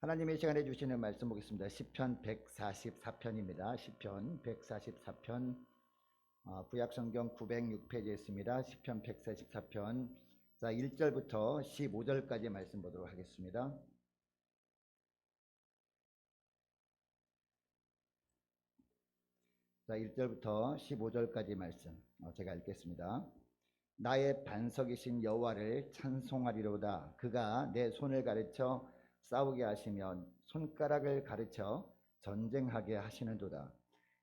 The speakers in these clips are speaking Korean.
하나님의 시간에 주시는 말씀 보겠습니다. 시편 144편입니다. 시편 144편 구약성경 906페이지에 있습니다. 시편 144편 1절부터 15절까지 말씀 보도록 하겠습니다. 자, 1절부터 15절까지 말씀 제가 읽겠습니다. 나의 반석이신 여호와를 찬송하리로다. 그가 내 손을 가르쳐 싸우게 하시면 손가락을 가르쳐 전쟁하게 하시는도다.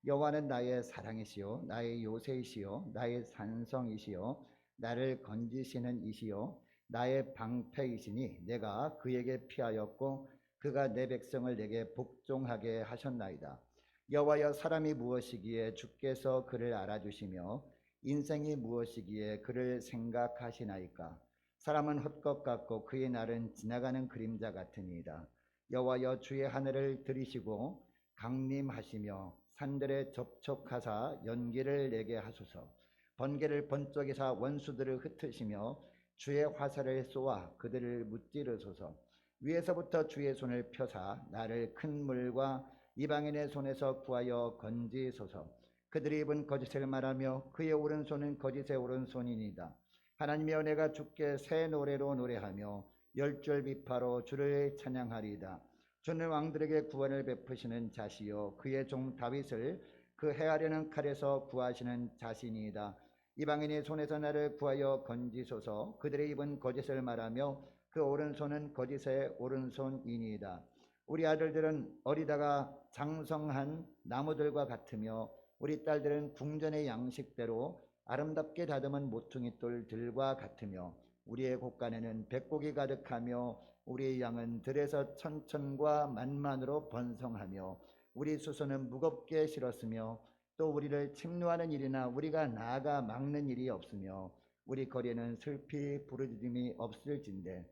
여호와는 나의 사랑이시요 나의 요새이시요 나의 산성이시요 나를 건지시는 이시요 나의 방패이시니 내가 그에게 피하였고 그가 내 백성을 내게 복종하게 하셨나이다. 여호와여, 사람이 무엇이기에 주께서 그를 알아주시며 인생이 무엇이기에 그를 생각하시나이까. 사람은 헛것 같고 그의 날은 지나가는 그림자 같으니이다. 여호와여, 주의 하늘을 들이시고 강림하시며 산들에 접촉하사 연기를 내게 하소서. 번개를 번쩍이사 원수들을 흩으시며 주의 화살을 쏘아 그들을 무찌르소서. 위에서부터 주의 손을 펴사 나를 큰 물과 이방인의 손에서 구하여 건지소서. 그들이 입은 거짓을 말하며 그의 오른손은 거짓의 오른손이니이다. 하나님이여, 내가 주께 새 노래로 노래하며 열줄 비파로 주를 찬양하리이다. 주는 왕들에게 구원을 베푸시는 자시요 그의 종 다윗을 그 해하려는 칼에서 구하시는 자신이이다. 이방인의 손에서 나를 구하여 건지소서. 그들의 입은 거짓을 말하며 그 오른손은 거짓의 오른손이니이다. 우리 아들들은 어리다가 장성한 나무들과 같으며 우리 딸들은 궁전의 양식대로 아름답게 다듬은 모퉁이 돌들과 같으며 우리의 곳간에는 백곡이 가득하며 우리의 양은 들에서 천천과 만만으로 번성하며 우리 수소는 무겁게 실었으며 또 우리를 침노하는 일이나 우리가 나아가 막는 일이 없으며 우리 거리에는 슬피 부르짖음이 없을진데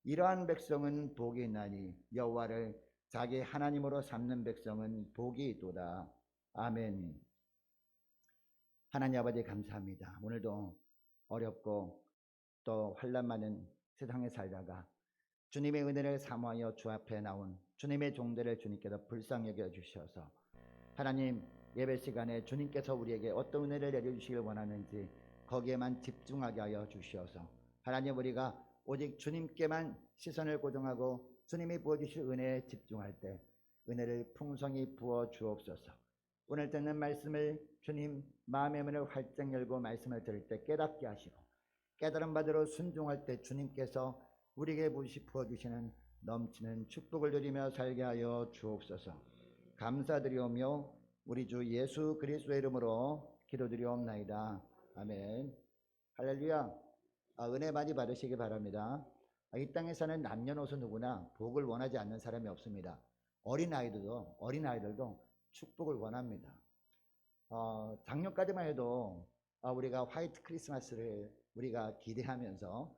이러한 백성은 복이 있나니 여호와를 자기 하나님으로 삼는 백성은 복이 있도다. 아멘. 하나님 아버지, 감사합니다. 오늘도 어렵고 또 환난 많은 세상에 살다가 주님의 은혜를 사모하여 주 앞에 나온 주님의 종들을 주님께서 불쌍히 여겨 주셔서 하나님, 예배 시간에 주님께서 우리에게 어떤 은혜를 내려주시길 원하는지 거기에만 집중하게 하여 주시어서 하나님, 우리가 오직 주님께만 시선을 고정하고 주님이 부어주실 은혜에 집중할 때 은혜를 풍성히 부어 주옵소서. 오늘 듣는 말씀을 주님 마음의 문을 활짝 열고 말씀을 들을 때 깨닫게 하시고 깨달음 받으러 순종할 때 주님께서 우리에게 부어주시는 넘치는 축복을 누리며 살게 하여 주옵소서. 감사드리오며 우리 주 예수 그리스도의 이름으로 기도드리옵나이다. 아멘. 할렐루야. 은혜 많이 받으시기 바랍니다. 이 땅에 사는 남녀노소 누구나 복을 원하지 않는 사람이 없습니다. 어린아이들도 축복을 원합니다. 작년까지만 해도 우리가 화이트 크리스마스를 우리가 기대하면서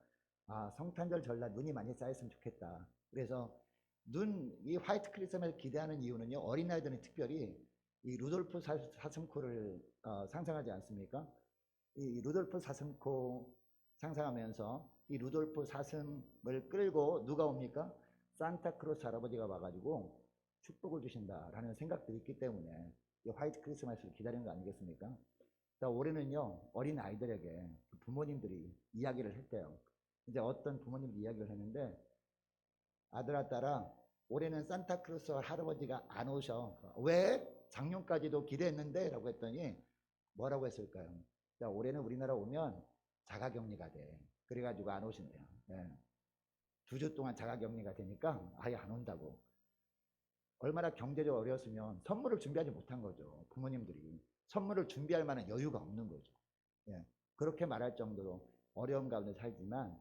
성탄절 전날 눈이 많이 쌓였으면 좋겠다. 그래서 이 화이트 크리스마스를 기대하는 이유는요, 어린아이들은 특별히 이 루돌프 사슴코를 상상하지 않습니까? 이 루돌프 사슴코 상상하면서 이 루돌프 사슴을 끌고 누가 옵니까? 산타크로스 할아버지가 와가지고 축복을 주신다라는 생각들이 있기 때문에 이 화이트 크리스마스를 기다리는 거 아니겠습니까? 자, 올해는요, 어린 아이들에게 부모님들이 이야기를 했대요. 이제 어떤 부모님이 이야기를 했는데, 아들아 딸아, 올해는 산타크로스 할아버지가 안 오셔. 왜? 작년까지도 기대했는데 라고 했더니 뭐라고 했을까요? 자, 올해는 우리나라 오면 자가격리가 돼. 그래가지고 안 오신대요. 네. 2주 동안 자가격리가 되니까 아예 안 온다고. 얼마나 경제적으로 어려웠으면 선물을 준비하지 못한 거죠. 부모님들이 선물을 준비할 만한 여유가 없는 거죠. 예. 그렇게 말할 정도로 어려움 가운데 살지만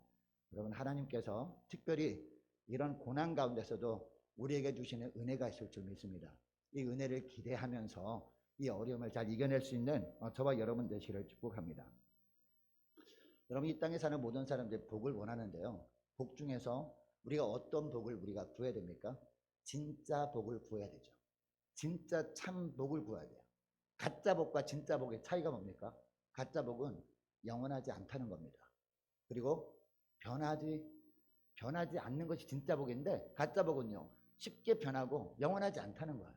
여러분, 하나님께서 특별히 이런 고난 가운데서도 우리에게 주시는 은혜가 있을 줄 믿습니다. 이 은혜를 기대하면서 이 어려움을 잘 이겨낼 수 있는 저와 여러분 되시기를 축복합니다. 여러분, 이 땅에 사는 모든 사람들이 복을 원하는데요, 복 중에서 우리가 어떤 복을 우리가 구해야 됩니까? 진짜 복을 구해야 되죠. 진짜 참 복을 구해야 돼요. 가짜 복과 진짜 복의 차이가 뭡니까? 가짜 복은 영원하지 않다는 겁니다. 그리고 변하지 않는 것이 진짜 복인데, 가짜 복은요, 쉽게 변하고 영원하지 않다는 거예요.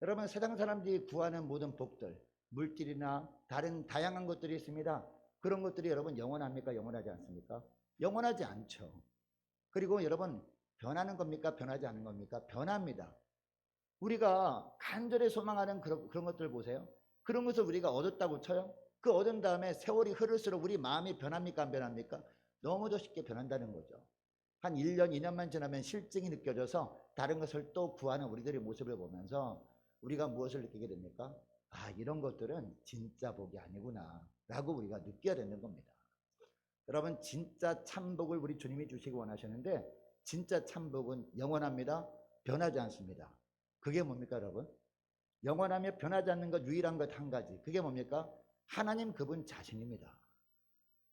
여러분, 세상 사람들이 구하는 모든 복들, 물질이나 다른 다양한 것들이 있습니다. 그런 것들이 여러분 영원합니까? 영원하지 않습니까? 영원하지 않죠. 그리고 여러분, 변하는 겁니까? 변하지 않는 겁니까? 변합니다. 우리가 간절히 소망하는 그런 것들 보세요. 그런 것을 우리가 얻었다고 쳐요. 그 얻은 다음에 세월이 흐를수록 우리 마음이 변합니까? 안 변합니까? 너무도 쉽게 변한다는 거죠. 한 1년, 2년만 지나면 실증이 느껴져서 다른 것을 또 구하는 우리들의 모습을 보면서 우리가 무엇을 느끼게 됩니까? 아, 이런 것들은 진짜 복이 아니구나 라고 우리가 느껴야 되는 겁니다. 여러분, 진짜 참복을 우리 주님이 주시기 원하시는데 진짜 참복은 영원합니다. 변하지 않습니다. 그게 뭡니까 여러분? 영원하며 변하지 않는 것, 유일한 것 한 가지. 그게 뭡니까? 하나님 그분 자신입니다.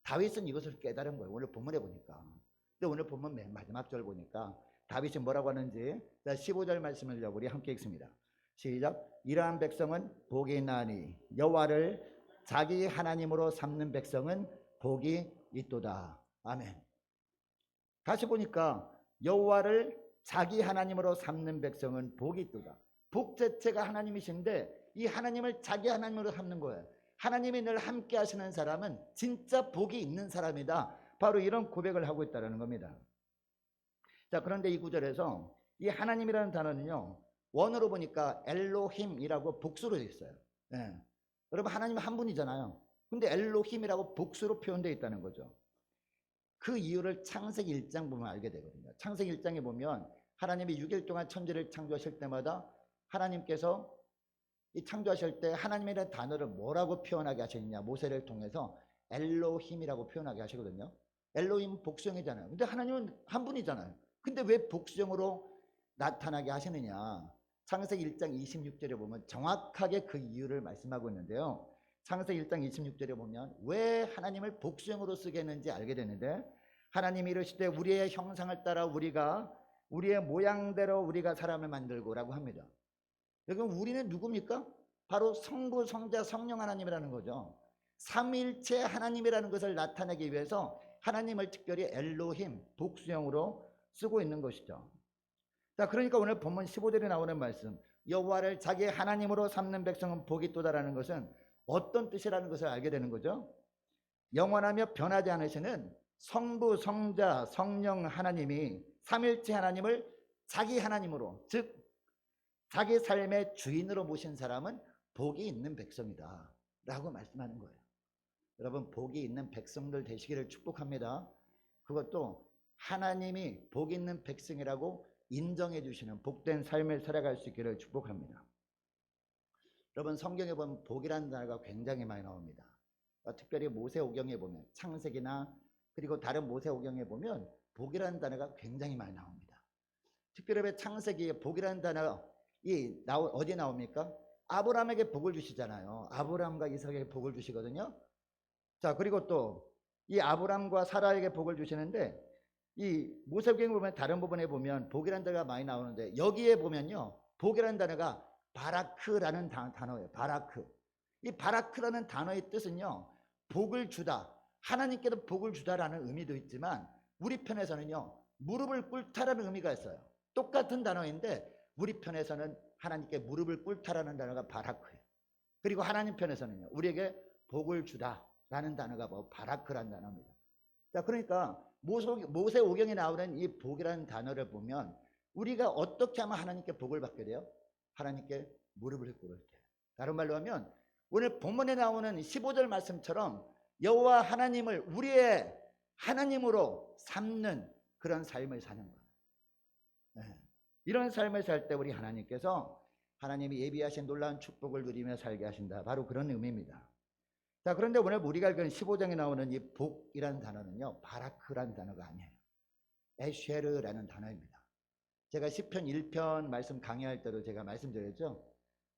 다윗은 이것을 깨달은 거예요. 오늘 본문에 보니까. 근데 오늘 본문 맨 마지막 절 보니까 다윗이 뭐라고 하는지 15절 말씀을 우리 함께 읽습니다. 시작. 이러한 백성은 복이 있나니 여호와를 자기 하나님으로 삼는 백성은 복이 있도다. 아멘. 다시 보니까 여호와를 자기 하나님으로 삼는 백성은 복이 있도다. 복 자체가 하나님이신데 이 하나님을 자기 하나님으로 삼는 거예요. 하나님이 늘 함께 하시는 사람은 진짜 복이 있는 사람이다. 바로 이런 고백을 하고 있다는 겁니다. 자, 그런데 이 구절에서 이 하나님이라는 단어는요, 원어로 보니까 엘로힘이라고 복수로 되어 있어요. 네. 여러분, 하나님은 한 분이잖아요. 근데 엘로힘이라고 복수로 표현되어 있다는 거죠. 그 이유를 창세기 1장 보면 알게 되거든요. 창세기 1장에 보면 하나님이 6일 동안 천지를 창조하실 때마다 하나님께서 이 창조하실 때 하나님이라는 단어를 뭐라고 표현하게 하시느냐, 모세를 통해서 엘로힘이라고 표현하게 하시거든요. 엘로힘 복수형이잖아요. 근데 하나님은 한 분이잖아요. 근데 왜 복수형으로 나타나게 하시느냐, 창세기 1장 26절에 보면 정확하게 그 이유를 말씀하고 있는데요. 창세기 1장 26절에 보면 왜 하나님을 복수형으로 쓰게 했는지 알게 되는데, 하나님이 이르시되 우리의 형상을 따라 우리가 우리의 모양대로 우리가 사람을 만들고 라고 합니다. 여러분, 우리는 누굽니까? 바로 성부, 성자, 성령 하나님이라는 거죠. 삼위일체 하나님이라는 것을 나타내기 위해서 하나님을 특별히 엘로힘, 복수형으로 쓰고 있는 것이죠. 자, 그러니까 오늘 본문 15절에 나오는 말씀, 여호와를 자기 하나님으로 삼는 백성은 복이 있도다라는 것은 어떤 뜻이라는 것을 알게 되는 거죠. 영원하며 변하지 않으시는 성부, 성자, 성령 하나님이 삼일체 하나님을 자기 하나님으로, 즉 자기 삶의 주인으로 모신 사람은 복이 있는 백성이다 라고 말씀하는 거예요. 여러분, 복이 있는 백성들 되시기를 축복합니다. 그것도 하나님이 복 있는 백성이라고 인정해 주시는 복된 삶을 살아갈 수 있기를 축복합니다. 여러분, 성경에 보면 복이라는 단어가 굉장히 많이 나옵니다. 특별히 모세오경에 보면, 창세기나 그리고 다른 모세오경에 보면 복이라는 단어가 굉장히 많이 나옵니다. 특별히 창세기에 복이라는 단어가 어디 나옵니까? 아브라함에게 복을 주시잖아요. 아브라함과 이삭에게 복을 주시거든요. 자, 그리고 또 이 아브라함과 사라에게 복을 주시는데, 이 모세오경에 보면 다른 부분에 보면 복이라는 단어가 많이 나오는데, 여기에 보면요, 복이라는 단어가 바라크라는 단어예요. 바라크. 이 바라크라는 단어의 뜻은요, 복을 주다, 하나님께도 복을 주다라는 의미도 있지만 우리 편에서는요, 무릎을 꿇다라는 의미가 있어요. 똑같은 단어인데 우리 편에서는 하나님께 무릎을 꿇다라는 단어가 바라크예요. 그리고 하나님 편에서는요, 우리에게 복을 주다라는 단어가 바라크라는 단어입니다. 자, 그러니까 모세오경에 나오는 이 복이라는 단어를 보면 우리가 어떻게 하면 하나님께 복을 받게 돼요? 하나님께 무릎을 꿇을 때. 다른 말로 하면 오늘 본문에 나오는 15절 말씀처럼 여호와 하나님을 우리의 하나님으로 삼는 그런 삶을 사는 거예요. 네. 이런 삶을 살 때 우리 하나님께서 하나님이 예비하신 놀라운 축복을 누리며 살게 하신다. 바로 그런 의미입니다. 자, 그런데 오늘 우리가 읽은 15장에 나오는 이 복이라는 단어는요, 바라크라는 단어가 아니에요. 에쉐르라는 단어입니다. 제가 시편 1편 말씀 강의할 때도 제가 말씀드렸죠.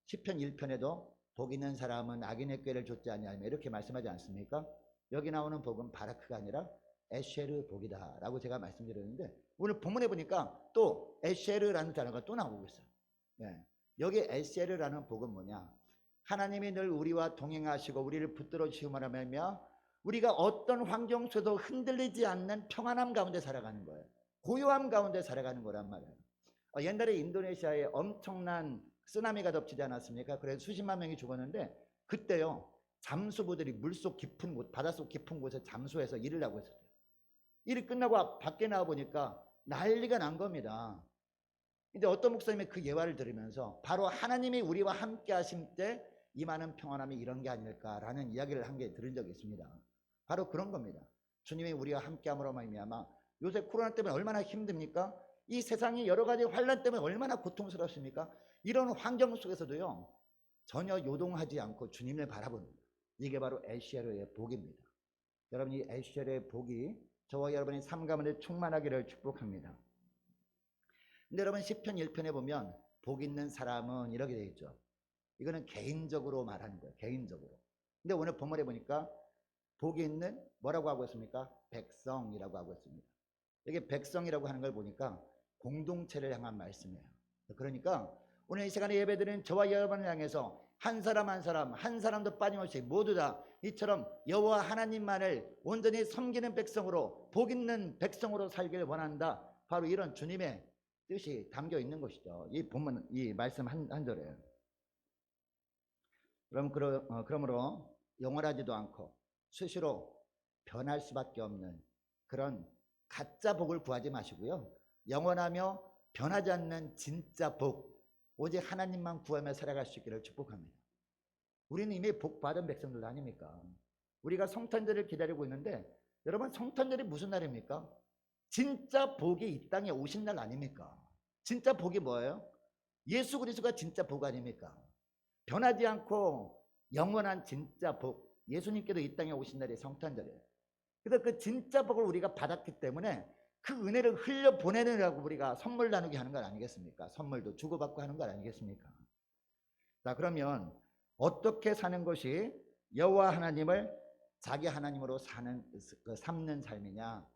시편 1편에도 복 있는 사람은 악인의 꾀를 좇지 아니하며 이렇게 말씀하지 않습니까? 여기 나오는 복은 바라크가 아니라 에쉐르 복이다 라고 제가 말씀드렸는데, 오늘 본문에 보니까 또 에쉐르라는 단어가 또 나오고 있어요. 네. 여기 에쉐르라는 복은 뭐냐? 하나님이 늘 우리와 동행하시고 우리를 붙들어 주시기만 하며 우리가 어떤 환경 속에도 흔들리지 않는 평안함 가운데 살아가는 거예요. 고요함 가운데 살아가는 거란 말이에요. 옛날에 인도네시아에 엄청난 쓰나미가 덮치지 않았습니까? 그래서 수십만 명이 죽었는데 그때요 잠수부들이 물속 깊은 곳, 바닷속 깊은 곳에 잠수해서 일을 하고 있었대요. 일이 끝나고 밖에 나와 보니까 난리가 난 겁니다. 근데 어떤 목사님이 그 예화를 들으면서 바로 하나님이 우리와 함께 하실 때 임하는 평안함이 이런 게 아닐까라는 이야기를 한 게 들은 적이 있습니다. 바로 그런 겁니다. 주님이 우리와 함께함으로 말미암아 요새 코로나 때문에 얼마나 힘듭니까? 이 세상이 여러 가지 환난 때문에 얼마나 고통스럽습니까? 이런 환경 속에서도요 전혀 요동하지 않고 주님을 바라보는 이게 바로 엘시에르의 복입니다. 여러분 이 엘시에르의 복이 저와 여러분의 삶 가운데 충만하기를 축복합니다. 근데 여러분 시편 1편에 보면 복 있는 사람은 이렇게 되어 있죠. 이거는 개인적으로 말하는 거예요. 개인적으로. 근데 오늘 본문에 보니까 복이 있는 뭐라고 하고 있습니까? 백성이라고 하고 있습니다. 이게 백성이라고 하는 걸 보니까 공동체를 향한 말씀이에요. 그러니까 오늘 이 시간에 예배드리는 저와 여러분을 향해서 한 사람 한 사람 한 사람도 빠짐없이 모두 다 이처럼 여호와 하나님만을 온전히 섬기는 백성으로 복 있는 백성으로 살기를 원한다. 바로 이런 주님의 뜻이 담겨 있는 것이죠. 이 본문 이 말씀 한 절에. 그러므로 영원하지도 않고 수시로 변할 수밖에 없는 그런 가짜 복을 구하지 마시고요. 영원하며 변하지 않는 진짜 복, 오직 하나님만 구하며 살아갈 수 있기를 축복합니다. 우리는 이미 복 받은 백성들 아닙니까? 우리가 성탄절을 기다리고 있는데 여러분 성탄절이 무슨 날입니까? 진짜 복이 이 땅에 오신 날 아닙니까? 진짜 복이 뭐예요? 예수 그리스도가 진짜 복 아닙니까? 변하지 않고 영원한 진짜 복, 예수님께도 이 땅에 오신 날이 성탄절이에요. 그래서 그 진짜 복을 우리가 받았기 때문에 그 은혜를 흘려보내느라고 우리가 선물 나누기 하는 건 아니겠습니까? 선물도 주고받고 하는 건 아니겠습니까? 자, 그러면 어떻게 사는 것이 여호와 하나님을 자기 하나님으로 삼는 삶이냐?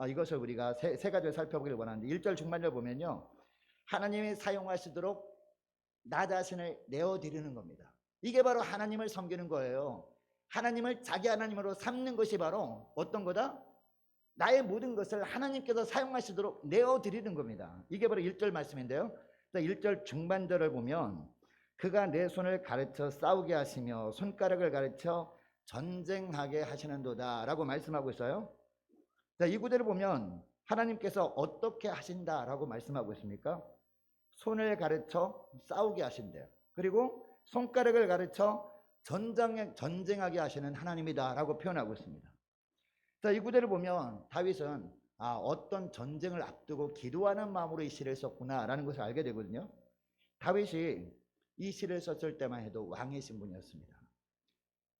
이것을 우리가 세 가지를 살펴보기를 원하는데 1절 중반절 보면요. 하나님이 사용하시도록 나 자신을 내어드리는 겁니다. 이게 바로 하나님을 섬기는 거예요. 하나님을 자기 하나님으로 삼는 것이 바로 어떤 거다? 나의 모든 것을 하나님께서 사용하시도록 내어드리는 겁니다. 이게 바로 1절 말씀인데요. 1절 중반절을 보면 그가 내 손을 가르쳐 싸우게 하시며 손가락을 가르쳐 전쟁하게 하시는도다 라고 말씀하고 있어요. 이 구절을 보면 하나님께서 어떻게 하신다라고 말씀하고 있습니까? 손을 가르쳐 싸우게 하신대요. 그리고 손가락을 가르쳐 전쟁하게 하시는 하나님이다 라고 표현하고 있습니다. 자, 이 구절을 보면 다윗은 어떤 전쟁을 앞두고 기도하는 마음으로 이 시를 썼구나 라는 것을 알게 되거든요. 다윗이 이 시를 썼을 때만 해도 왕의 신분이었습니다.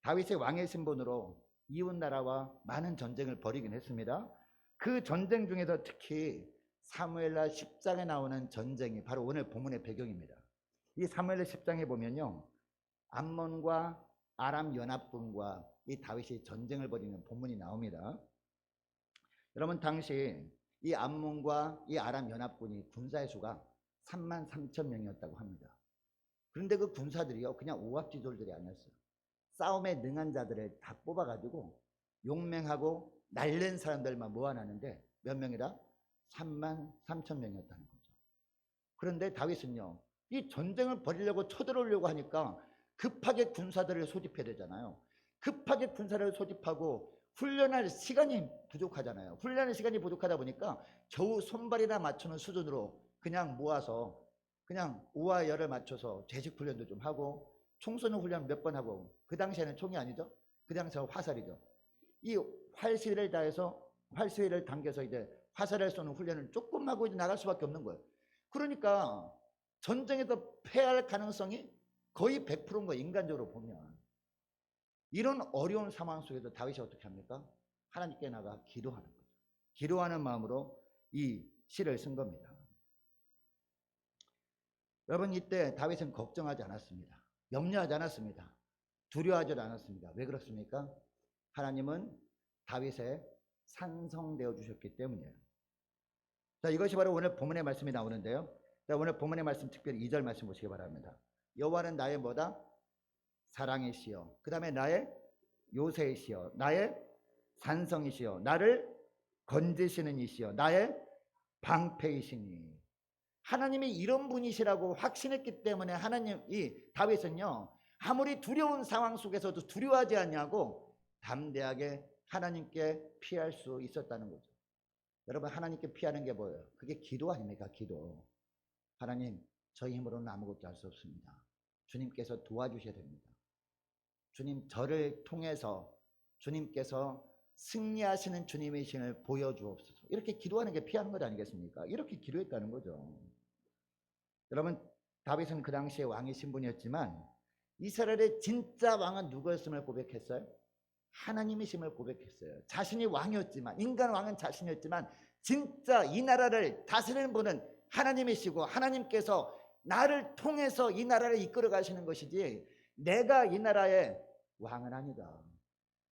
다윗의 왕의 신분으로 이웃나라와 많은 전쟁을 벌이긴 했습니다. 그 전쟁 중에서 특히 사무엘하 10장에 나오는 전쟁이 바로 오늘 본문의 배경입니다. 이 사무엘하 10장에 보면요, 암몬과 아람 연합군과 이 다윗이 전쟁을 벌이는 본문이 나옵니다. 여러분 당시 이 암몬과 이 아람 연합군이 군사의 수가 33,000명이었다고 합니다. 그런데 그 군사들이요 그냥 오합지졸들이 아니었어요. 싸움에 능한 자들을 다 뽑아가지고 용맹하고 날랜 사람들만 모아놨는데 몇 명이다? 33,000명이었다는 거죠. 그런데 다윗은요 이 전쟁을 벌이려고 쳐들어오려고 하니까 급하게 군사들을 소집해야 되잖아요. 급하게 군사를 소집하고 훈련할 시간이 부족하잖아요. 훈련할 시간이 부족하다 보니까 겨우 손발이나 맞추는 수준으로 그냥 모아서 그냥 오와 열을 맞춰서 제식 훈련도 좀 하고 총 쏘는 훈련 몇 번 하고, 그 당시에는 총이 아니죠. 그 당시에는 화살이죠. 이 활시위를 다해서 활시위를 당겨서 이제 화살을 쏘는 훈련을 조금 하고 이제 나갈 수밖에 없는 거예요. 그러니까 전쟁에서 패할 가능성이 거의 100%인 거예요. 인간적으로 보면. 이런 어려운 상황 속에서 다윗이 어떻게 합니까? 하나님께 나가 기도하는 거죠. 기도하는 마음으로 이 시를 쓴 겁니다. 여러분 이때 다윗은 걱정하지 않았습니다. 염려하지 않았습니다. 두려워하지 않았습니다. 왜 그렇습니까? 하나님은 다윗의 산성되어 주셨기 때문이에요. 자, 이것이 바로 오늘 본문의 말씀이 나오는데요. 자, 오늘 본문의 말씀 특별히 2절 말씀 보시기 바랍니다. 여호와는 나의 뭐다? 사랑이시여, 그 다음에 나의 요새이시여, 나의 산성이시여, 나를 건지시는 이시여, 나의 방패이시니. 하나님이 이런 분이시라고 확신했기 때문에 하나님이 다윗은요 아무리 두려운 상황 속에서도 두려워하지 않냐고 담대하게 하나님께 피할 수 있었다는 거죠. 여러분, 하나님께 피하는 게 뭐예요? 그게 기도 아닙니까? 기도. 하나님, 저희 힘으로는 아무것도 할 수 없습니다. 주님께서 도와주셔야 됩니다. 주님, 저를 통해서 주님께서 승리하시는 주님이신을 보여주옵소서. 이렇게 기도하는 게 피하는 것 아니겠습니까? 이렇게 기도했다는 거죠. 여러분, 다윗은 그 당시에 왕의 신분이었지만 이스라엘의 진짜 왕은 누구였음을 고백했어요? 하나님이심을 고백했어요. 자신이 왕이었지만, 인간 왕은 자신이었지만 진짜 이 나라를 다스리는 분은 하나님이시고 하나님께서 나를 통해서 이 나라를 이끌어 가시는 것이지 내가 이 나라의 왕은 아니다.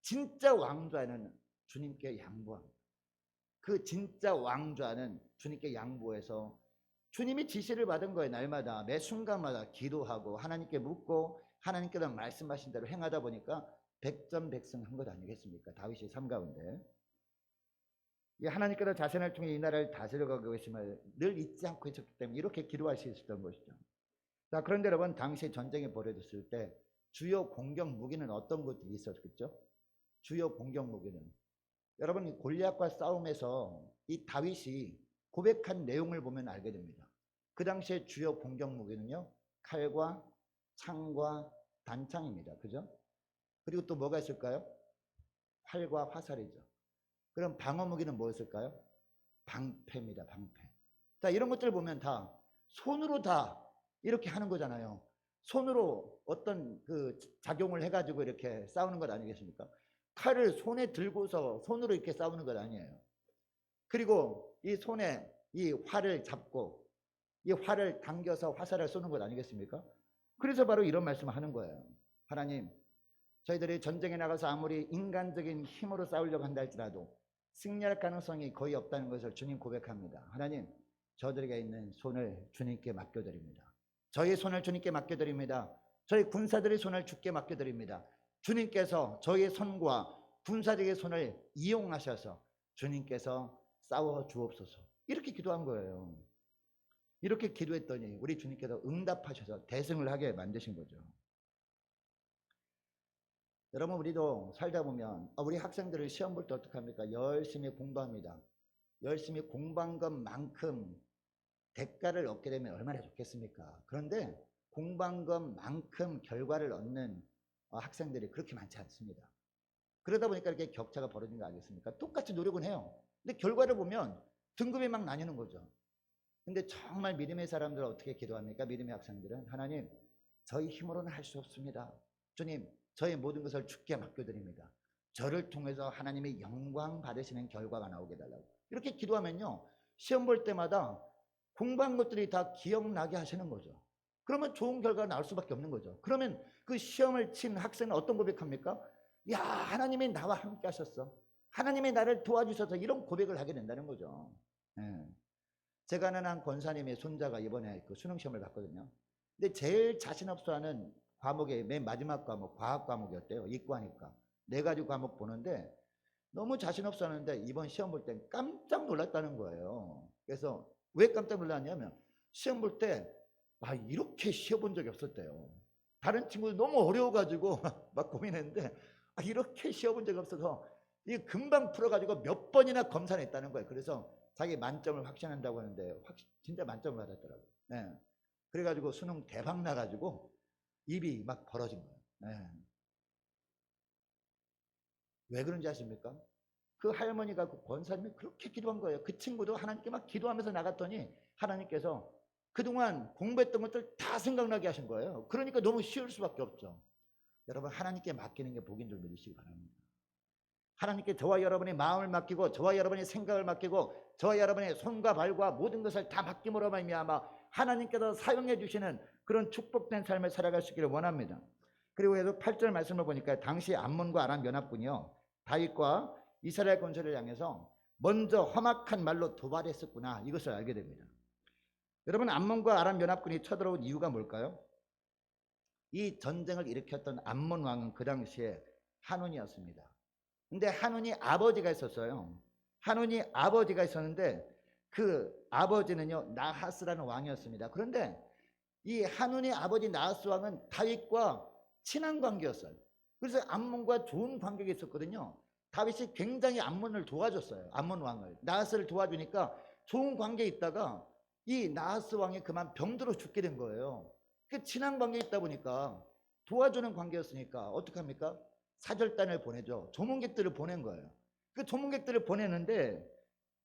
진짜 왕좌는 주님께 양보합니다. 그 진짜 왕좌는 주님께 양보해서 주님이 지시를 받은 거예요. 날마다 매 순간마다 기도하고 하나님께 묻고 하나님께서 말씀하신 대로 행하다 보니까 백전백승한 것 아니겠습니까? 다윗의 삶 가운데 하나님께서 자신을 통해 이 나라를 다스려가고 계심을 늘 잊지 않고 있었기 때문에 이렇게 기도할 수 있었던 것이죠. 자, 그런데 여러분, 당시 전쟁이 벌어졌을 때 주요 공격 무기는 어떤 것들이 있었겠죠? 주요 공격 무기는 여러분, 이 골리앗과 싸움에서 이 다윗이 고백한 내용을 보면 알게 됩니다. 그 당시에 주요 공격 무기는요 칼과 창과 단창입니다. 그죠? 그리고 또 뭐가 있을까요? 활과 화살이죠. 그럼 방어 무기는 뭐였을까요? 방패입니다. 방패. 자, 이런 것들 보면 다 손으로 다 이렇게 하는 거잖아요. 손으로 어떤 그 작용을 해가지고 이렇게 싸우는 것 아니겠습니까? 칼을 손에 들고서 손으로 이렇게 싸우는 것 아니에요. 그리고 이 손에 이 활을 잡고 이 활을 당겨서 화살을 쏘는 것 아니겠습니까? 그래서 바로 이런 말씀을 하는 거예요. 하나님, 저희들이 전쟁에 나가서 아무리 인간적인 힘으로 싸우려고 한다 할지라도 승리할 가능성이 거의 없다는 것을 주님 고백합니다. 하나님, 저들에게 있는 손을 주님께 맡겨드립니다. 저희 손을 주님께 맡겨드립니다. 저희 군사들의 손을 주께 맡겨드립니다. 주님께서 저희의 손과 군사들의 손을 이용하셔서 주님께서 싸워 주옵소서. 이렇게 기도한 거예요. 이렇게 기도했더니 우리 주님께서 응답하셔서 대승을 하게 만드신 거죠. 여러분, 우리도 살다 보면 우리 학생들을 시험 볼 때 어떻게 합니까? 열심히 공부합니다. 열심히 공부한 것만큼 대가를 얻게 되면 얼마나 좋겠습니까? 그런데 공부한 것만큼 결과를 얻는 학생들이 그렇게 많지 않습니다. 그러다 보니까 이렇게 격차가 벌어진 거 아니겠습니까? 똑같이 노력은 해요. 근데 결과를 보면 등급이 막 나뉘는 거죠. 근데 정말 믿음의 사람들은 어떻게 기도합니까? 믿음의 학생들은 하나님, 저희 힘으로는 할 수 없습니다. 주님, 저의 모든 것을 주께 맡겨드립니다. 저를 통해서 하나님의 영광 받으시는 결과가 나오게 달라고. 이렇게 기도하면요, 시험 볼 때마다 공부한 것들이 다 기억나게 하시는 거죠. 그러면 좋은 결과가 나올 수밖에 없는 거죠. 그러면 그 시험을 친 학생은 어떤 고백합니까? 야, 하나님이 나와 함께 하셨어. 하나님이 나를 도와주셔서 이런 고백을 하게 된다는 거죠. 제가 아는 한 권사님의 손자가 이번에 그 수능 시험을 봤거든요. 근데 제일 자신 없어하는 과목의 맨 마지막 과목, 과학 과목이었대요. 이과니까. 4가지 과목 보는데 너무 자신 없어하는데 이번 시험 볼 때 깜짝 놀랐다는 거예요. 그래서 왜 깜짝 놀랐냐면 시험 볼 때 이렇게 시험 본 적이 없었대요. 다른 친구들 너무 어려워가지고 막 고민했는데 이렇게 시험 본 적이 없어서 이게 금방 풀어가지고 몇 번이나 검사를 했다는 거예요. 그래서 자기 만점을 확신한다고 하는데 진짜 만점을 받았더라고요. 네. 그래가지고 수능 대박 나가지고 입이 막 벌어진 거예요. 네. 왜 그런지 아십니까? 그 할머니가 그 권사님이 그렇게 기도한 거예요. 그 친구도 하나님께 막 기도하면서 나갔더니 하나님께서 그동안 공부했던 것들 다 생각나게 하신 거예요. 그러니까 너무 쉬울 수밖에 없죠. 여러분, 하나님께 맡기는 게 복인 줄 믿으시기 바랍니다. 하나님께 저와 여러분의 마음을 맡기고 저와 여러분의 생각을 맡기고 저와 여러분의 손과 발과 모든 것을 다 맡김으로 말미암아 하나님께서 사용해 주시는 그런 축복된 삶을 살아갈 수 있기를 원합니다. 그리고 8절 말씀을 보니까 당시 암몬과 아람 연합군이요, 다윗과 이스라엘 군사를 향해서 먼저 험악한 말로 도발했었구나, 이것을 알게 됩니다. 여러분, 암몬과 아람 연합군이 쳐들어온 이유가 뭘까요? 이 전쟁을 일으켰던 암몬 왕은 그 당시에 한온이었습니다. 근데 한온이 아버지가 있었어요. 한온이 아버지가 있었는데 그 아버지는요 나하스라는 왕이었습니다. 그런데 이 한운의 아버지 나하스 왕은 다윗과 친한 관계였어요. 그래서 암몬과 좋은 관계가 있었거든요. 다윗이 굉장히 암몬을 도와줬어요. 암몬 왕을, 나하스를 도와주니까 좋은 관계에 있다가 이 나하스 왕이 그만 병들어 죽게 된 거예요. 그 친한 관계에 있다 보니까 도와주는 관계였으니까 어떻게 합니까? 사절단을 보내죠. 조문객들을 보낸 거예요. 그 조문객들을 보내는데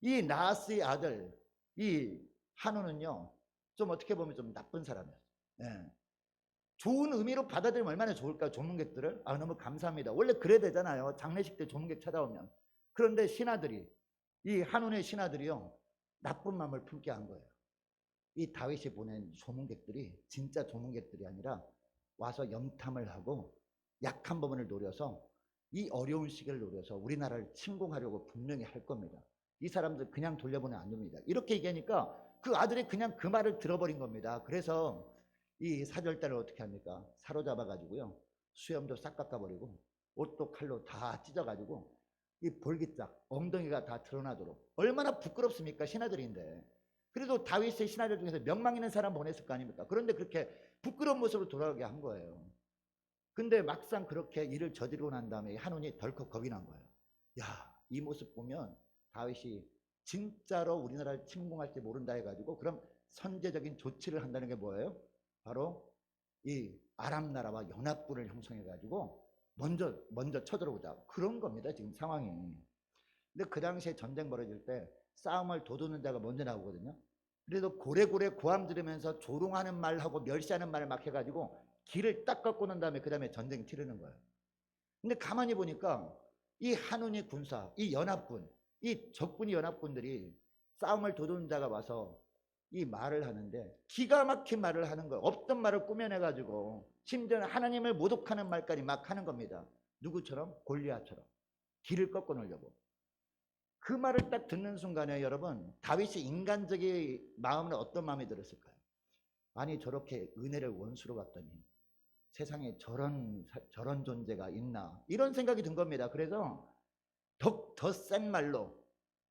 이 나하스의 아들 이 한우는요 좀 어떻게 보면 좀 나쁜 사람이었어요. 예. 좋은 의미로 받아들이면 얼마나 좋을까요? 조문객들을. 아, 너무 감사합니다. 원래 그래야 되잖아요. 장례식 때 조문객 찾아오면. 그런데 신하들이, 이 한운의 신하들이요 나쁜 마음을 품게 한 거예요. 이 다윗이 보낸 조문객들이 진짜 조문객들이 아니라 와서 염탐을 하고 약한 부분을 노려서 이 어려운 시기를 노려서 우리나라를 침공하려고 분명히 할 겁니다. 이 사람들 그냥 돌려보내면 안 됩니다. 이렇게 얘기하니까 그 아들이 그냥 그 말을 들어버린 겁니다. 그래서 이 사절단을 어떻게 합니까? 사로잡아 가지고요 수염도 싹 깎아버리고 옷도 칼로 다 찢어가지고 이 볼기짝 엉덩이가 다 드러나도록. 얼마나 부끄럽습니까? 신하들인데. 그래도 다윗의 신하들 중에서 명망 있는 사람 보냈을 거 아닙니까? 그런데 그렇게 부끄러운 모습으로 돌아가게 한 거예요. 근데 막상 그렇게 일을 저지르고 난 다음에 한운이 덜컥 겁이 난 거예요. 야, 이 모습 보면 다윗이 진짜로 우리나라를 침공할지 모른다 해가지고 그럼 선제적인 조치를 한다는 게 뭐예요? 바로 이 아람 나라와 연합군을 형성해가지고 먼저 쳐들어오자. 그런 겁니다. 지금 상황이. 근데 그 당시에 전쟁 벌어질 때 싸움을 도두는 자가 먼저 나오거든요. 그래도 고래고래 고함 지르면서 조롱하는 말하고 멸시하는 말을 막 해가지고 길을 딱 꺾고 난 다음에 그 다음에 전쟁이 치르는 거예요. 근데 가만히 보니까 이 한운이 군사, 이 연합군, 이 적군이 연합군들이 싸움을 도두는 자가 와서 이 말을 하는데 기가 막힌 말을 하는 거예요. 없던 말을 꾸며내가지고 심지어는 하나님을 모독하는 말까지 막 하는 겁니다. 누구처럼? 골리앗처럼. 길을 꺾어 놓으려고. 그 말을 딱 듣는 순간에 여러분 다윗이 인간적인 마음은 어떤 마음이 들었을까요? 아니 저렇게 은혜를 원수로 갚더니 세상에 저런 존재가 있나 이런 생각이 든 겁니다. 그래서 더 센 말로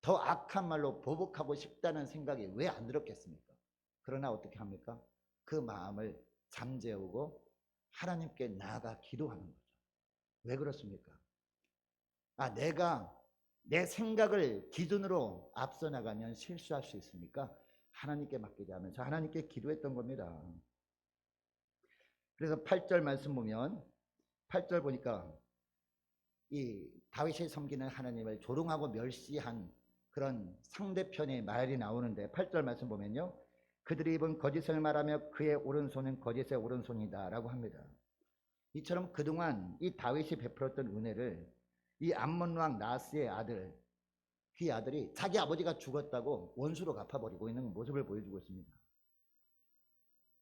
더 악한 말로 보복하고 싶다는 생각이 왜 안 들었겠습니까? 그러나 어떻게 합니까? 그 마음을 잠재우고 하나님께 나아가 기도하는 거죠. 왜 그렇습니까? 아, 내가 내 생각을 기준으로 앞서 나가면 실수할 수 있으니까 하나님께 맡기자 하면서 하나님께 기도했던 겁니다. 그래서 8절 말씀 보면 8절 보니까 이 다윗이 섬기는 하나님을 조롱하고 멸시한 그런 상대편의 말이 나오는데 8절 말씀 보면요. 그들이 입은 거짓을 말하며 그의 오른손은 거짓의 오른손이다 라고 합니다. 이처럼 그동안 이 다윗이 베풀었던 은혜를 이 암몬 왕 나하스의 아들, 그 아들이 자기 아버지가 죽었다고 원수로 갚아버리고 있는 모습을 보여주고 있습니다.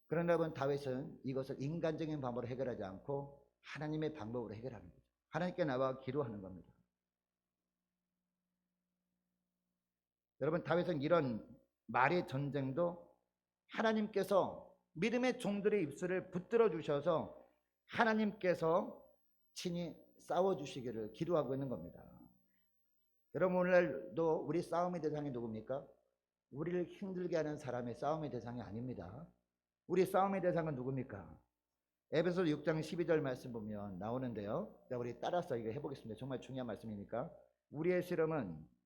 그러나 여러분 다윗은 이것을 인간적인 방법으로 해결하지 않고 하나님의 방법으로 해결하는 거죠. 하나님께 나와 기도하는 겁니다. 여러분 다윗은 이런 말의 전쟁도 하나님께서 믿음의 종들의 입술을 붙들어 주셔서 하나님께서 친히 싸워주시기를 기도하고 있는 겁니다. 여러분 오늘도 우리 싸움의 대상이 누굽니까? 우리를 힘들게 하는 사람의 싸움의 대상이 아닙니다. 우리 싸움의 대상은 누굽니까? 에베소서 6장 12절 말씀 보면 나오는데요. 자, 우리 따라서 이거 해보겠습니다. 정말 중요한 말씀이니까. 우리의 씨름은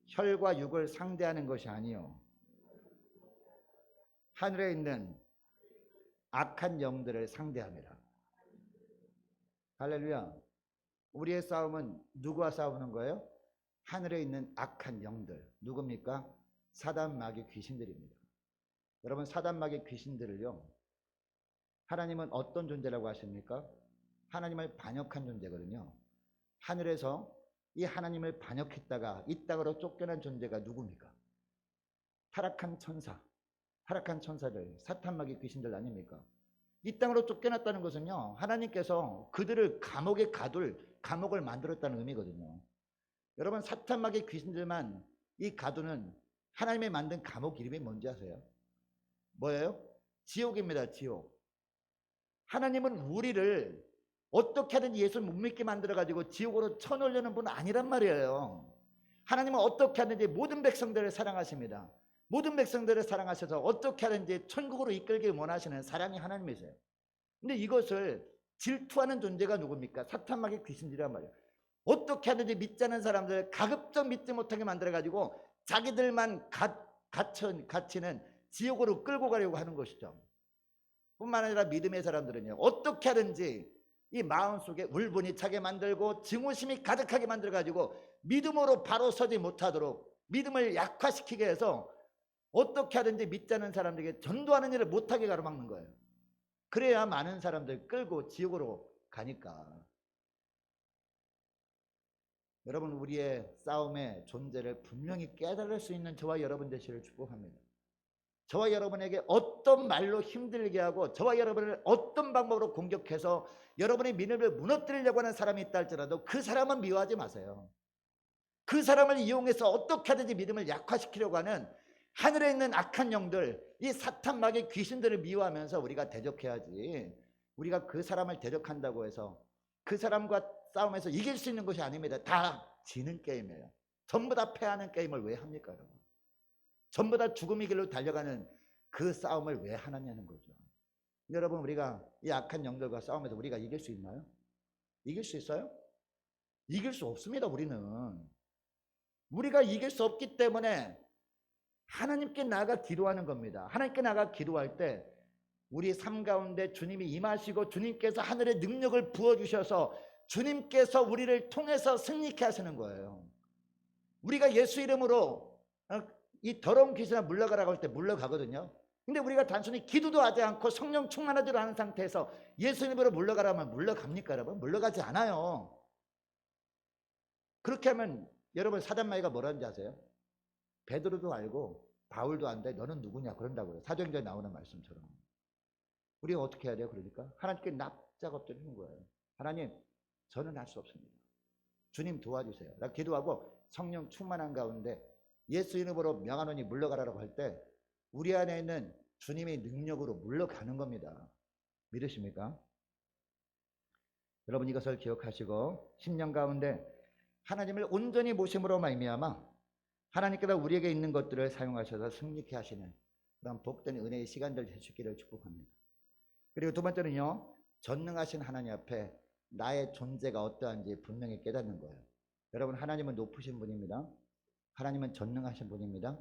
혈과 육을 상대하는 것이 아니요 하늘에 있는 악한 영들을 상대합니다. 할렐루야. 우리의 싸움은 누구와 싸우는 거예요? 하늘에 있는 악한 영들. 누굽니까? 사단 마귀 귀신들입니다. 여러분 사단 마귀 귀신들을요 하나님은 어떤 존재라고 하십니까? 하나님을 반역한 존재거든요. 하늘에서 이 하나님을 반역했다가 이 땅으로 쫓겨난 존재가 누굽니까? 타락한 천사, 타락한 천사들, 사탄 마귀 귀신들 아닙니까? 이 땅으로 쫓겨났다는 것은요 하나님께서 그들을 감옥에 가둘 감옥을 만들었다는 의미거든요. 여러분 사탄 마귀 귀신들만 이 가두는 하나님이 만든 감옥 이름이 뭔지 아세요? 뭐예요? 지옥입니다. 지옥. 하나님은 우리를 어떻게 하든 예수를 못 믿게 만들어가지고 지옥으로 쳐넣으려는 분은 아니란 말이에요. 하나님은 어떻게 하는지 모든 백성들을 사랑하십니다. 모든 백성들을 사랑하셔서 어떻게 하는지 천국으로 이끌길 원하시는 사랑이 하나님이세요. 근데 이것을 질투하는 존재가 누굽니까? 사탄마귀 귀신들이란 말이에요. 어떻게 하든지 믿지 않은 사람들 가급적 믿지 못하게 만들어가지고 자기들만 갇히는 지옥으로 끌고 가려고 하는 것이죠. 뿐만 아니라 믿음의 사람들은요, 어떻게 하든지 이 마음속에 울분이 차게 만들고 증오심이 가득하게 만들어가지고 믿음으로 바로 서지 못하도록 믿음을 약화시키게 해서 어떻게 하든지 믿지 않은 사람들에게 전도하는 일을 못하게 가로막는 거예요. 그래야 많은 사람들 끌고 지옥으로 가니까. 여러분, 우리의 싸움의 존재를 분명히 깨달을 수 있는 저와 여러분 되시기를 축복합니다. 저와 여러분에게 어떤 말로 힘들게 하고 저와 여러분을 어떤 방법으로 공격해서 여러분의 믿음을 무너뜨리려고 하는 사람이 있다 할지라도 그 사람은 미워하지 마세요. 그 사람을 이용해서 어떻게 하든지 믿음을 약화시키려고 하는 하늘에 있는 악한 영들, 이 사탄 마귀 귀신들을 미워하면서 우리가 대적해야지, 우리가 그 사람을 대적한다고 해서 그 사람과 싸움에서 이길 수 있는 것이 아닙니다. 다 지는 게임이에요. 전부 다 패하는 게임을 왜 합니까, 여러분? 전부 다 죽음의 길로 달려가는 그 싸움을 왜 하느냐는 거죠. 여러분, 우리가 이 악한 영들과 싸움에서 우리가 이길 수 있나요? 이길 수 있어요? 이길 수 없습니다. 우리가 이길 수 없기 때문에 하나님께 나아가 기도하는 겁니다. 하나님께 나아가 기도할 때 우리 삶 가운데 주님이 임하시고 주님께서 하늘의 능력을 부어주셔서 주님께서 우리를 통해서 승리케 하시는 거예요. 우리가 예수 이름으로 이 더러운 귀신아 물러가라고 할 때 물러가거든요. 근데 우리가 단순히 기도도 하지 않고 성령 충만하지도 않은 상태에서 예수 이름으로 물러가라면 물러갑니까, 여러분? 물러가지 않아요. 그렇게 하면 여러분, 사단마귀가 뭐라는지 아세요? 베드로도 알고 바울도 안돼, 너는 누구냐 그런다고요. 사도행전에 나오는 말씀처럼. 우리가 어떻게 해야 돼요? 그러니까 하나님께 납작 엎드리는 거예요. 하나님, 저는 할 수 없습니다. 주님 도와주세요. 나 기도하고 성령 충만한 가운데 예수 이름으로 명하노니 물러가라고 할 때 우리 안에 있는 주님의 능력으로 물러가는 겁니다. 믿으십니까? 여러분, 이것을 기억하시고 10년 가운데 하나님을 온전히 모심으로 말미암아 하나님께서 우리에게 있는 것들을 사용하셔서 승리케 하시는 그런 복된 은혜의 시간들 되시기를 축복합니다. 그리고 두 번째는요, 전능하신 하나님 앞에 나의 존재가 어떠한지 분명히 깨닫는 거예요. 여러분, 하나님은 높으신 분입니다. 하나님은 전능하신 분입니다.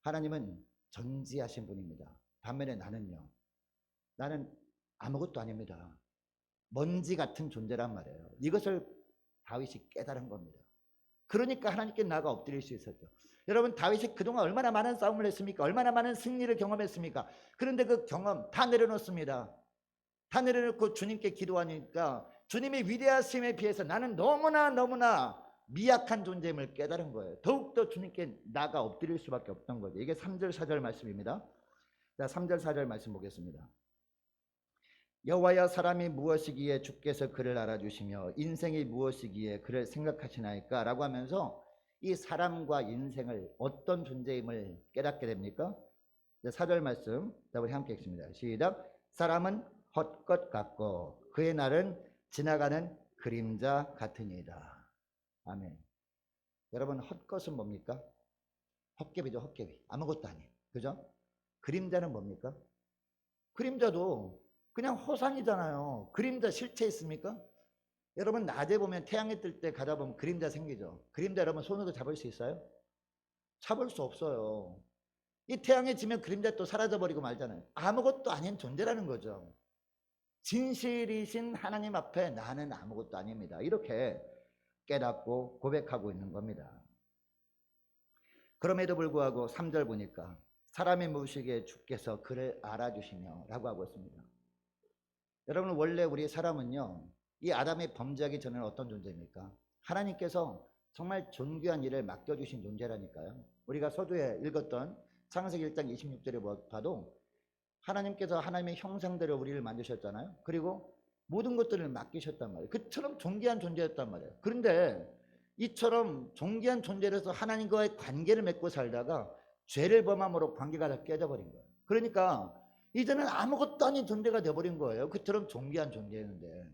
하나님은 전지하신 분입니다. 반면에 나는 아무것도 아닙니다. 먼지 같은 존재란 말이에요. 이것을 다윗이 깨달은 겁니다. 그러니까 하나님께 나아가 엎드릴 수 있었죠. 여러분, 다윗이 그동안 얼마나 많은 싸움을 했습니까? 얼마나 많은 승리를 경험했습니까? 그런데 그 경험 다 내려놓습니다. 다 내려놓고 주님께 기도하니까 주님의 위대하심에 비해서 나는 너무나 미약한 존재임을 깨달은 거예요. 더욱더 주님께 나아가 엎드릴 수밖에 없던 거죠. 이게 3절 4절 말씀입니다. 자, 3절 4절 말씀 보겠습니다. 여호와여, 사람이 무엇이기에 주께서 그를 알아주시며 인생이 무엇이기에 그를 생각하시나이까? 라고 하면서 이 사람과 인생을 어떤 존재임을 깨닫게 됩니까? 4절 말씀, 우리 함께 읽습니다. 시작. 사람은 헛것 같고 그의 날은 지나가는 그림자 같으니이다. 아멘. 여러분, 헛것은 뭡니까? 헛개비죠. 헛개비. 아무것도 아니에요. 그죠? 그림자는 뭡니까? 그림자도 그냥 허상이잖아요. 그림자 실체 있습니까? 여러분, 낮에 보면 태양이 뜰 때 가다 보면 그림자 생기죠. 그림자 여러분 손으로 잡을 수 있어요? 잡을 수 없어요. 이 태양이 지면 그림자 또 사라져버리고 말잖아요. 아무것도 아닌 존재라는 거죠. 진실이신 하나님 앞에 나는 아무것도 아닙니다. 이렇게 깨닫고 고백하고 있는 겁니다. 그럼에도 불구하고 3절 보니까 사람의 무엇이기에 주께서 그를 알아주시며 라고 하고 있습니다. 여러분, 원래 우리 사람은요, 이 아담의 범죄하기 전에는 어떤 존재입니까? 하나님께서 정말 존귀한 일을 맡겨주신 존재라니까요. 우리가 서두에 읽었던 창세기 1장 26절에 봐도 하나님께서 하나님의 형상대로 우리를 만드셨잖아요. 그리고 모든 것들을 맡기셨단 말이에요. 그처럼 존귀한 존재였단 말이에요. 그런데 이처럼 존귀한 존재로서 하나님과의 관계를 맺고 살다가 죄를 범함으로 관계가 다 깨져버린 거예요. 그러니까 이제는 아무것도 아닌 존재가 되어버린 거예요. 그처럼 존귀한 존재였는데.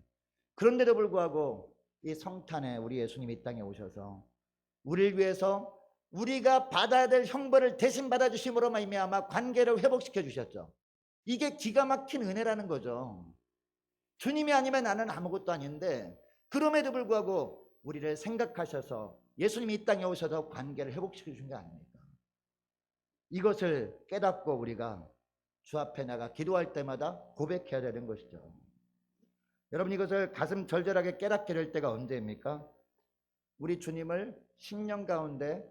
그런데도 불구하고 이 성탄에 우리 예수님이 이 땅에 오셔서 우리를 위해서 우리가 받아야 될 형벌을 대신 받아주심으로 말미암아 관계를 회복시켜 주셨죠. 이게 기가 막힌 은혜라는 거죠. 주님이 아니면 나는 아무것도 아닌데 그럼에도 불구하고 우리를 생각하셔서 예수님이 이 땅에 오셔서 관계를 회복시켜 주신 게 아닙니까? 이것을 깨닫고 우리가 주 앞에 나가 기도할 때마다 고백해야 되는 것이죠. 여러분, 이것을 가슴 절절하게 깨닫게 될 때가 언제입니까? 우리 주님을 신령 가운데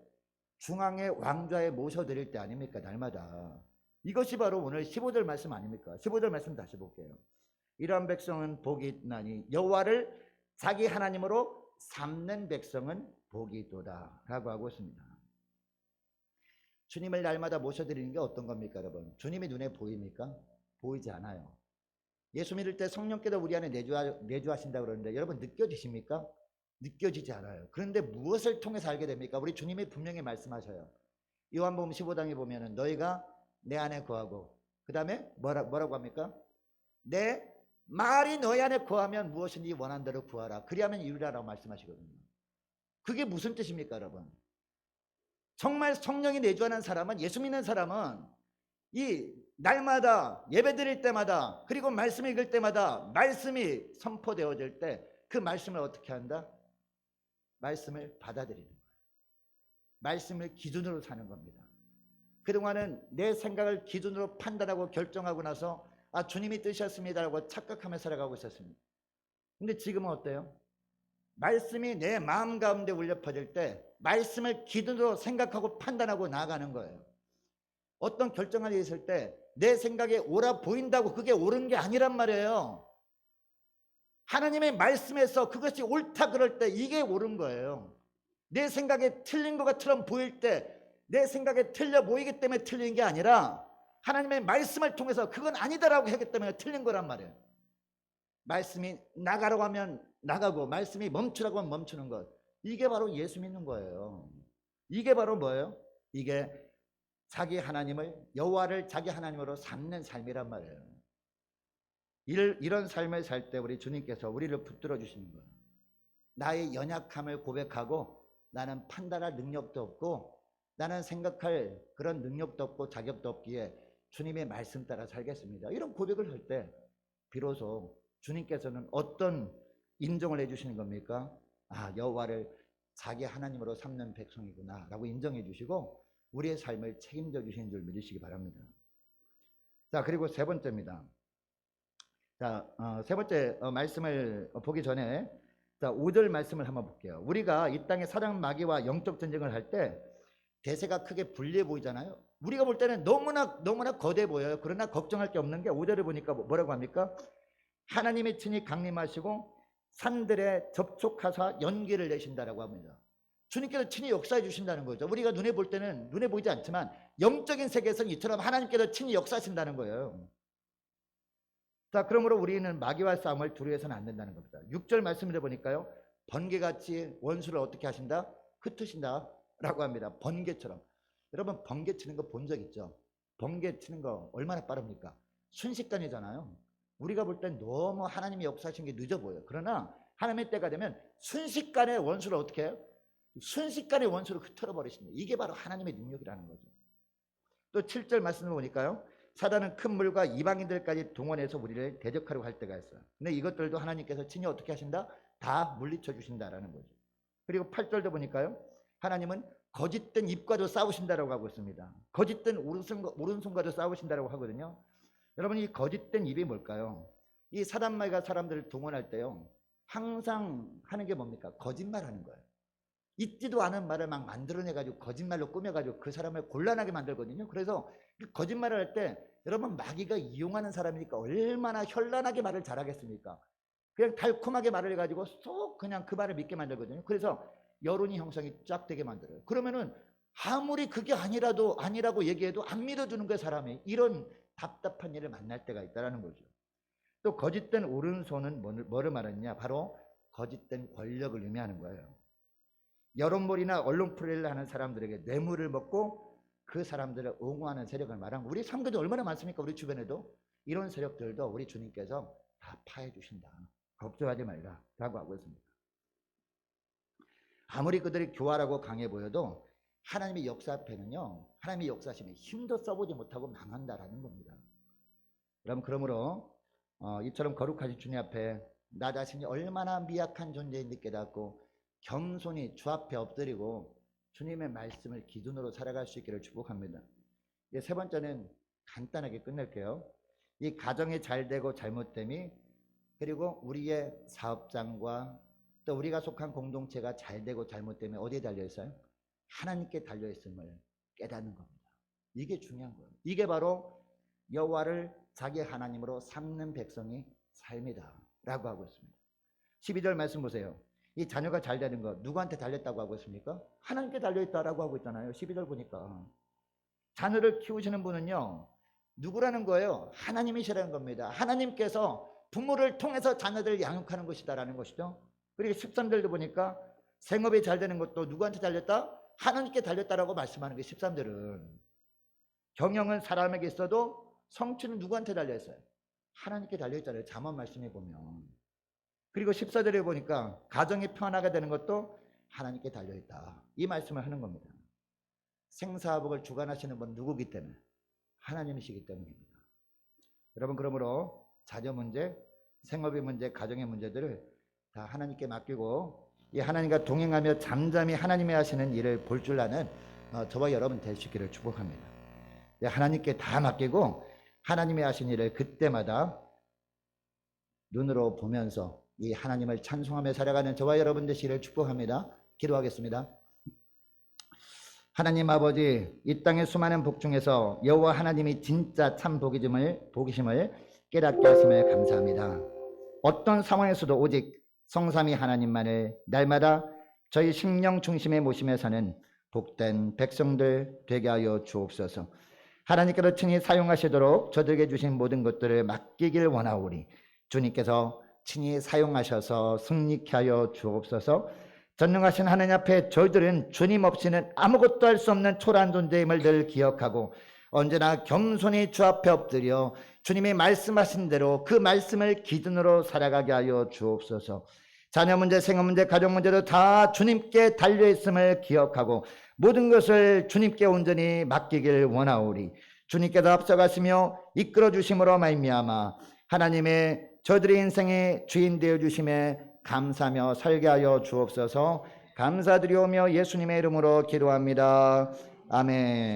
중앙의 왕좌에 모셔드릴 때 아닙니까? 날마다. 이것이 바로 오늘 15절 말씀 아닙니까? 15절 말씀 다시 볼게요. 이러한 백성은 복이 있나니 여호와를 자기 하나님으로 삼는 백성은 복이 있도다 라고 하고 있습니다. 주님을 날마다 모셔드리는 게 어떤 겁니까, 여러분? 주님이 눈에 보입니까? 보이지 않아요. 예수 믿을 때 성령께서 우리 안에 내주하신다 그러는데 여러분 느껴지십니까? 느껴지지 않아요. 그런데 무엇을 통해서 알게 됩니까? 우리 주님이 분명히 말씀하셔요. 요한복음 15장에 보면은 너희가 내 안에 거하고 그 다음에 뭐라고 합니까? 내 말이 너희 안에 거하면 무엇이든지 원하는 대로 구하라. 그리하면 이루리라고 말씀하시거든요. 그게 무슨 뜻입니까, 여러분? 정말 성령이 내주하는 사람은, 예수 믿는 사람은 이 날마다 예배 드릴 때마다 그리고 말씀 읽을 때마다 말씀이 선포되어질 때 그 말씀을 어떻게 한다? 말씀을 받아들이는 거예요. 말씀을 기준으로 사는 겁니다. 그동안은 내 생각을 기준으로 판단하고 결정하고 나서 주님이 뜻이었습니다라고 착각하며 살아가고 있었습니다. 근데 지금은 어때요? 말씀이 내 마음 가운데 울려 퍼질 때 말씀을 기준으로 생각하고 판단하고 나아가는 거예요. 어떤 결정을 했을 때 내 생각에 옳아 보인다고 그게 옳은 게 아니란 말이에요. 하나님의 말씀에서 그것이 옳다 그럴 때 이게 옳은 거예요. 내 생각에 틀린 것 것처럼 보일 때 내 생각에 틀려 보이기 때문에 틀린 게 아니라 하나님의 말씀을 통해서 그건 아니다라고 하기 때문에 틀린 거란 말이에요. 말씀이 나가라고 하면 나가고 말씀이 멈추라고 하면 멈추는 것. 이게 바로 예수 믿는 거예요. 이게 바로 뭐예요? 이게 자기 하나님을, 여호와를 자기 하나님으로 삼는 삶이란 말이에요. 이런 삶을 살 때 우리 주님께서 우리를 붙들어 주시는 거예요. 나의 연약함을 고백하고 나는 판단할 능력도 없고 나는 생각할 그런 능력도 없고 자격도 없기에 주님의 말씀 따라 살겠습니다. 이런 고백을 할 때 비로소 주님께서는 어떤 인정을 해주시는 겁니까? 여호와를 자기 하나님으로 삼는 백성이구나 라고 인정해 주시고 우리의 삶을 책임져 주시는 줄 믿으시기 바랍니다. 자, 그리고 세 번째입니다. 자, 세 번째 말씀을 보기 전에 5절 말씀을 한번 볼게요. 우리가 이 땅에 사랑 마귀와 영적 전쟁을 할 때 대세가 크게 불리해 보이잖아요. 우리가 볼 때는 너무나 거대 보여요. 그러나 걱정할 게 없는 게 5절을 보니까 뭐라고 합니까? 하나님이 친히 강림하시고 산들에 접촉하사 연기를 내신다라고 합니다. 주님께서 친히 역사해 주신다는 거죠. 우리가 눈에 볼 때는 눈에 보이지 않지만 영적인 세계에서는 이처럼 하나님께서 친히 역사하신다는 거예요. 자, 그러므로 우리는 마귀와 싸움을 두려워해서는 안 된다는 겁니다. 6절 말씀을 보니까요. 번개같이 원수를 어떻게 하신다? 흩으신다 라고 합니다. 번개처럼. 여러분 번개 치는 거 본 적 있죠? 번개 치는 거 얼마나 빠릅니까? 순식간이잖아요. 우리가 볼 땐 너무 하나님이 역사하신 게 늦어 보여요. 그러나 하나님의 때가 되면 순식간에 원수를 어떻게 해요? 순식간에 원수를 흩어져 버리십니다. 이게 바로 하나님의 능력이라는 거죠. 또 7절 말씀을 보니까요. 사단은 큰 물과 이방인들까지 동원해서 우리를 대적하려고 할 때가 있어요. 근데 이것들도 하나님께서 친히 어떻게 하신다? 다 물리쳐 주신다라는 거죠. 그리고 8절도 보니까요. 하나님은 거짓된 입과도 싸우신다라고 하고 있습니다. 거짓된 오른손과도 싸우신다라고 하거든요. 여러분 이 거짓된 입이 뭘까요? 이 사단마귀가 사람들을 동원할 때요. 항상 하는 게 뭡니까? 거짓말하는 거예요. 있지도 않은 말을 막 만들어내가지고 거짓말로 꾸며가지고 그 사람을 곤란하게 만들거든요. 그래서 거짓말을 할 때 여러분 마귀가 이용하는 사람이니까 얼마나 현란하게 말을 잘하겠습니까? 그냥 달콤하게 말을 해가지고 쏙 그냥 그 말을 믿게 만들거든요. 그래서 여론이 형성이 쫙 되게 만들어요. 그러면은 아무리 그게 아니라고 얘기해도 안 믿어주는 거예요, 사람이. 이런 답답한 일을 만날 때가 있다는 거죠. 또 거짓된 오른손은 뭐를 말하느냐? 바로 거짓된 권력을 의미하는 거예요. 여론몰이나 언론플레이를 하는 사람들에게 뇌물을 먹고 그 사람들을 옹호하는 세력을 말한 거. 우리 삼교도 얼마나 많습니까? 우리 주변에도. 이런 세력들도 우리 주님께서 다 파해 주신다. 걱정하지 말라 라고 하고 있습니다. 아무리 그들이 교활하고 강해 보여도 하나님의 역사 앞에는요, 하나님의 역사심에 힘도 써보지 못하고 망한다라는 겁니다. 그러므로 이처럼 거룩하신 주님 앞에 나 자신이 얼마나 미약한 존재인지 깨닫고 겸손히 주 앞에 엎드리고 주님의 말씀을 기준으로 살아갈 수 있기를 축복합니다. 세 번째는 간단하게 끝낼게요. 이 가정이 잘 되고 잘못됨이, 그리고 우리의 사업장과 또 우리가 속한 공동체가 잘 되고 잘못됨이 어디에 달려있어요? 하나님께 달려있음을 깨닫는 겁니다. 이게 중요한 거예요. 이게 바로 여호와를 자기 하나님으로 삼는 백성의 삶이다 라고 하고 있습니다. 12절 말씀 보세요. 이 자녀가 잘 되는 거 누구한테 달렸다고 하고 있습니까? 하나님께 달려있다라고 하고 있잖아요. 12절 보니까 자녀를 키우시는 분은요, 누구라는 거예요? 하나님이시라는 겁니다. 하나님께서 부모를 통해서 자녀들을 양육하는 것이다라는 것이죠. 그리고 13절도 보니까 생업이 잘 되는 것도 누구한테 달렸다? 하나님께 달렸다라고 말씀하는 게 13절은. 경영은 사람에게 있어도 성취는 누구한테 달려있어요? 하나님께 달려있잖아요. 잠언 말씀해 보면. 그리고 14절에 보니까 가정이 평안하게 되는 것도 하나님께 달려있다, 이 말씀을 하는 겁니다. 생사복을 주관하시는 분 누구기 때문에? 하나님이시기 때문입니다. 여러분, 그러므로 자녀 문제, 생업의 문제, 가정의 문제들을 다 하나님께 맡기고 이 하나님과 동행하며 잠잠히 하나님이 하시는 일을 볼 줄 아는 저와 여러분 될 수 있기를 축복합니다. 하나님께 다 맡기고 하나님이 하신 일을 그때마다 눈으로 보면서 이 하나님을 찬송하며 살아가는 저와 여러분 되시기를 축복합니다. 기도하겠습니다. 하나님 아버지, 이 땅의 수많은 복 중에서 여호와 하나님이 진짜 참 복이심을 깨닫게 하심을 감사합니다. 어떤 상황에서도 오직 성삼위 하나님만을 날마다 저희 심령 중심에 모시며 사는 복된 백성들 되게 하여 주옵소서. 하나님께서 친히 사용하시도록 저들에게 주신 모든 것들을 맡기길 원하오니 주님께서 친히 사용하셔서 승리케 하여 주옵소서. 전능하신 하나님 앞에 저희들은 주님 없이는 아무것도 할 수 없는 초라한 존재임을 늘 기억하고 언제나 겸손히 주 앞에 엎드려 주님이 말씀하신 대로 그 말씀을 기준으로 살아가게 하여 주옵소서. 자녀 문제, 생업 문제, 가정 문제도 다 주님께 달려있음을 기억하고 모든 것을 주님께 온전히 맡기길 원하오리. 주님께서 앞서가시며 이끌어 주심으로 말미암아 하나님의 저들의 인생의 주인 되어 주심에 감사하며 살게 하여 주옵소서. 감사드리오며 예수님의 이름으로 기도합니다. 아멘.